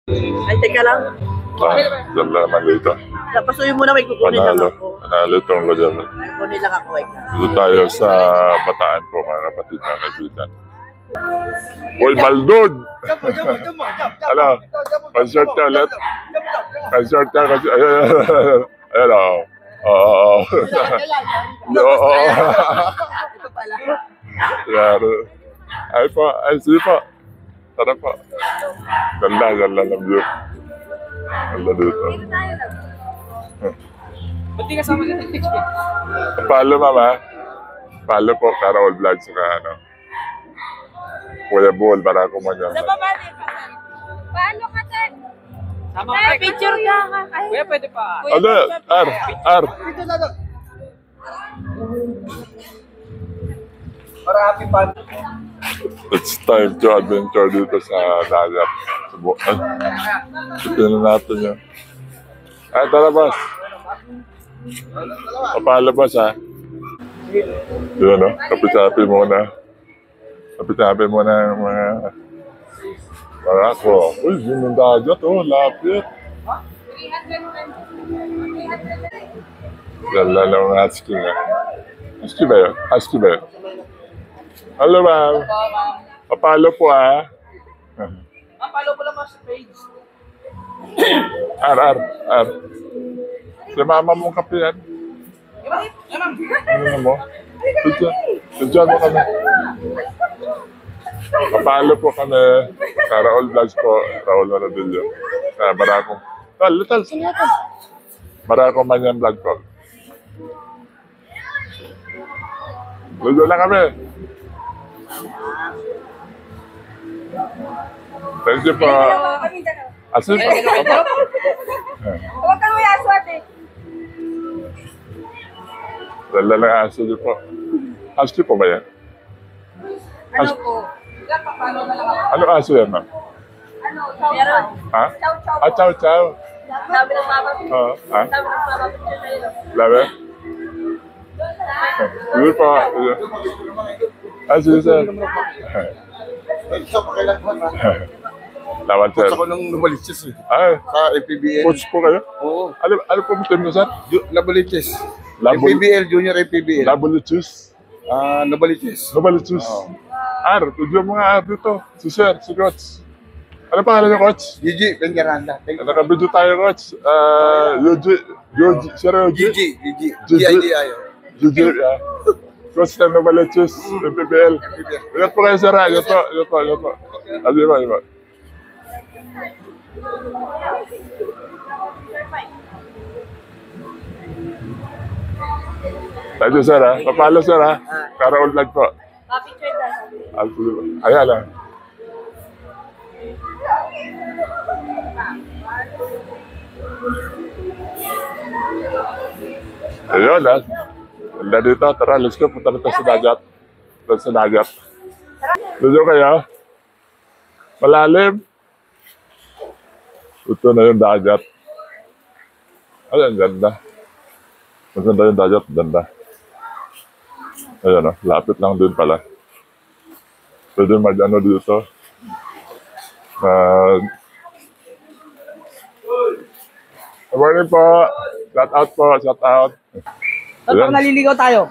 Ay, teka lang. Diyan na naman dito. Pasuyin mo na, may kukunin lang Panalo. ako. Panalo itong lugar. Kukunin lang ako. Dito tayo sa Bataan po, mga kapatid, mga kaibigan. Uy, Baldon! Ano? Pan-short ka ulit? Pan-short ka kasi... Ayan o. Oo. Oo. Ito pala. Yaro. Ay po, ay sige po. Tara po. Ganda ng view. Ganda dito. Ba't di kasama na ito? Follow, mama. Follow po, Carol Vlog sa ano. Kuya Bull, para ako man yan. Sa baba din. Paano ka, Ted? Sama Ay, picture ka. Ay, Kuya, pwede pa. Kuya, Ano? picture. R. Para happy fun. It's time to adventure dito sa dagat. Subukan. Tignan natin yan. Ay, tara, boss. Papalabas, ha? Yun, no? Kapit-happy muna. Kapit-happy muna yung mga... Marako. Uy, yun yung dagat, oh. Lapit. Gala lang ang husky nga. Husky ba yun? Husky ba yun? Hello, ma'am. Papalo po, ha? Follow ko lang sa page. R. Si mama mong kape yan. Ano mo? Tudyan mo kami. Papalo po kami. Raul Vlogs po. Raul Maradillo. Barako. Tal. Barako Manyan Vlog po. Ludo lang kami. Thank you po. Asin po. Huwag kang may aswat eh. Dala lang aso niyo po. Husky po ba yan? Ano po? Paano na lang ako? Ano aso yan, ma'am? Ano? Meron. Ha? Chow. Ah, chow. Sabi ng mama. Oo. Ha? Sabi ng mama picture sa'yo. Labi? Sige po. Sige, sir. Lawan, sir. Gusto ko nung Nabaliches eh. Ay, Sa APBL. coach po kayo? Oo. Ano po team niyo, sir? Nabaliches. Labol- APBL, Junior APBL. Labolichus. Nabaliches. Labolichus. R, tudyo mo nga R dito. Si sir, si coach. Ano pangalan niyo, coach? Gigi, Pengaranda. Nakabidyo tayo, coach. Yoji, sir Yoji. Gigi. G-I-G-I. Yoji, coach ng Labolichus, PPL. Ingat po kayo, sir. Ingat po. Adi ba? Thank you, sir, ha? Papalo, sir, ha? Carol Vlog po. Picture daw. Ayan, ha? Ayun, ha? Wala dito. Tara, let's go. Punta na sa dagat. Dito kayo. Malalim. Ito na yung dagat. Ay, ang ganda. Maganda yung dagat. Ganda. Ayan, lapit lang din pala. Pwede mag-ano dito. Good morning po. Shout out. Saan Ayan. naliligaw tayo?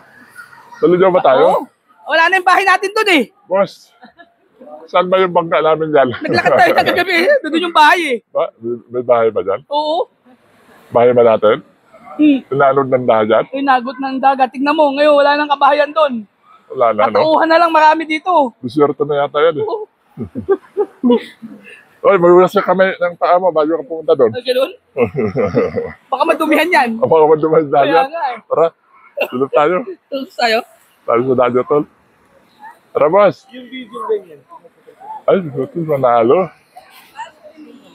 Tuloy ba tayo? Oo. Wala na yung bahay natin dun eh. Boss, saan ba yung bangka namin dyan? Naglakad tayo kagabi eh. Doon yung bahay eh. May bahay ba dyan? Oo. Bahay ba natin? Pinanod ng dagat? Inagot ng dagat. Tignan mo, ngayon wala nang kabahayan doon. Wala na, no? Katauhan na lang marami dito. Diswerte na yata yan, eh. Oo. Oy, magbulas ka kami ng paa mo bago ka pumunta doon. Ay, ganun? Baka madumihan yan. Apa ka man dumas sa Kaya dagat? nga eh. Tara, tulog tayo. Tulog tayo. Tayo sa dagat, tol. Tara, boss. Ay, ito manalo.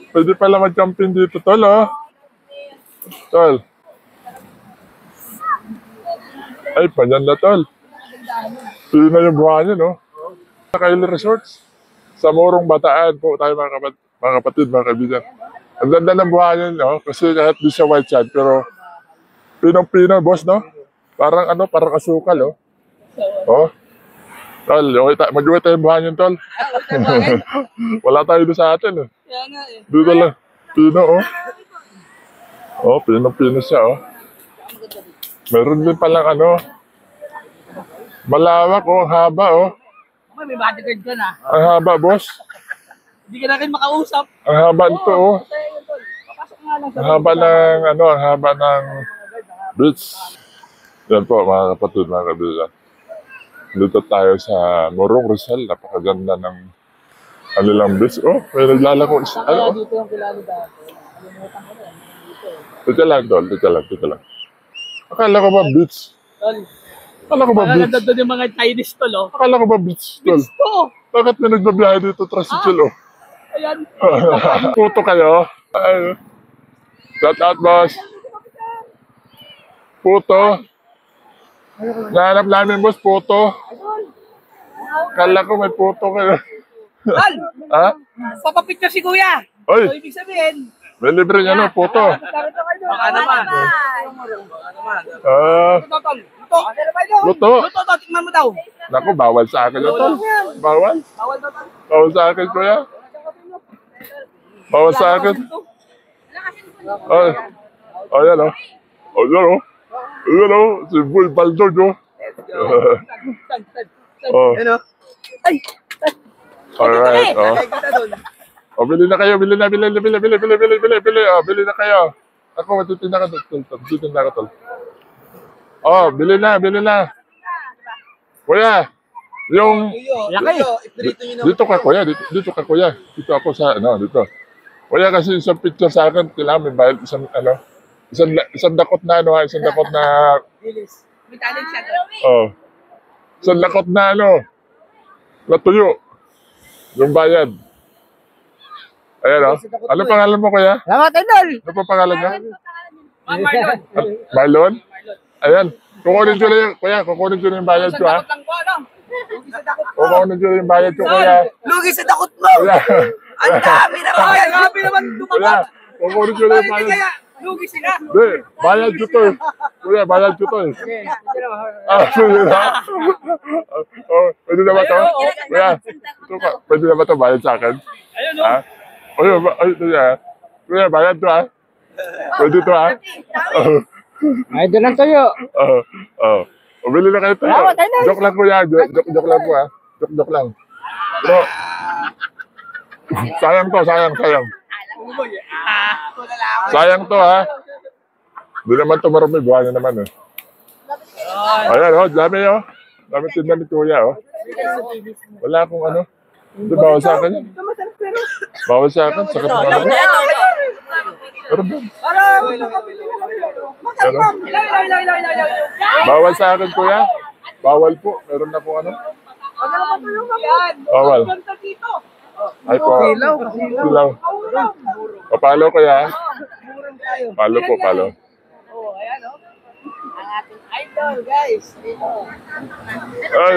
Pwede pala mag-camping dito, tol, oh. Tol. Ay, panyan na, tol. Pili na yung buhay niya, no? Sa Kaili Resorts. Sa Morong Bataan po tayo mga kapatid, mga kaibigan. Ang ganda ng buhay niya, no? Kasi kahit di siya white sand, pero pinong-pino, boss, no? Parang ano, parang asukal, oh. Oh. Tol, mag-uwi tayo buhayan, tol. Wala tayo doon sa atin, eh. Kaya nga eh. Dito lang. Pino, oh. Oh, pino siya, oh. Meron din palang ano. Malawak, oh. Ang haba, oh. May bodyguard ka na. Ang haba, boss. Hindi ka na rin makausap. Ang haba nito, oh. Papasok nga lang sa Ang haba ng, ano, ang haba ng beach. Yan po, mga kapatid, mga kaibigan. Dito tayo sa Morong Rizal. Napakaganda ng kanilang beach. Oh, may naglalako. Ano, oh. dito yung kilala dati. Kalimutan ko rin. Dito lang, tol. Dito lang. Akala ko ba beach? Tol, Akala ko ba beach? maganda doon yung mga Chinese tol, oh. Akala ko ba beach, tol? Gusto! Bakit may nagbabiyahe dito, tricycle, oh? Ayan. Puto kayo. Ay, shout out, boss. Puto. Nahanap namin, boss, puto. Kala ko may puto kayo. Tol, Ha? papapicture si kuya. So, Oy, ibig sabihin, may libre niya, no, puto. baka naman. Ah, Ito, tol. Ito. luto. Luto, tol. Tingnan mo daw. Naku, bawal sa akin yun, tol. Bawal. Bawal daw, tol. Bawal sa akin, kuya. Bawal sa akin. Ay. Oh, yan, oh. Oh, yan, oh. Yan, oh. Si Boy Baldog, oh. Oh. Ano? Ay! Alright, oh. Oh, bili na kayo, bili. Oh, bili na kayo. Ako, matitinda ka, tol. Matitinda ka, tol. Oh, bili na. Kuya, yung... Dito ka, kuya. Dito ka, kuya. Dito ako sa, dito. Kuya, kasi isang picture sa akin, kailangan may bayad isang dakot na, isang dakot na... May talent siya, tol. Oh. Isang dakot na, natuyo. Yung bayad. Ayan, oh. Ano pangalan mo, kuya? Salamat, idol! Ano pa pangalan niya? Marlon. Marlon? Ayan. Kukunin ko na yung, kuya, kukunin ko na yung bayad ko, ha? Takot lang po, ano? Lugi sa takot mo. Kukunin ko na yung bayad ko, kuya. Lugi sa takot mo! Kuya, Ang dami naman! Ay, grabe naman kuya, dumagat! kukunin ko na yung Bakit bayad. kaya lugi sila? Hindi, bayad ko to, eh. Kuya, bayad ko to, eh. Sige na. Oh, pwede na ba to? Kuya, pwede na ba to bayad sa akin? Ayun, no? Ha? Kuya, bayad to, ha? Pwede to, ha? Idol lang tayo. Bili na kayo tayo. Joke lang, kuya. Joke lang po, ha? Joke lang. Pero, sayang to, sayang. Sayang to, ha? Hindi naman to marami, buhay na naman, eh. Ayan, oh, dami, oh. Dami tinda ni kuya, oh. Wala akong ano. Hindi, bawal sa akin yan. Bawal sa akin, sakit na ano. Pero ba? Ano? Bawal sa akin, kuya. Bawal po. Meron na po ano. Bawal. Ay po. Silaw. Papalo, kuya. Palo po, palo. Oh, ayan, oh. Ang ating idol, guys. Dito. Ay,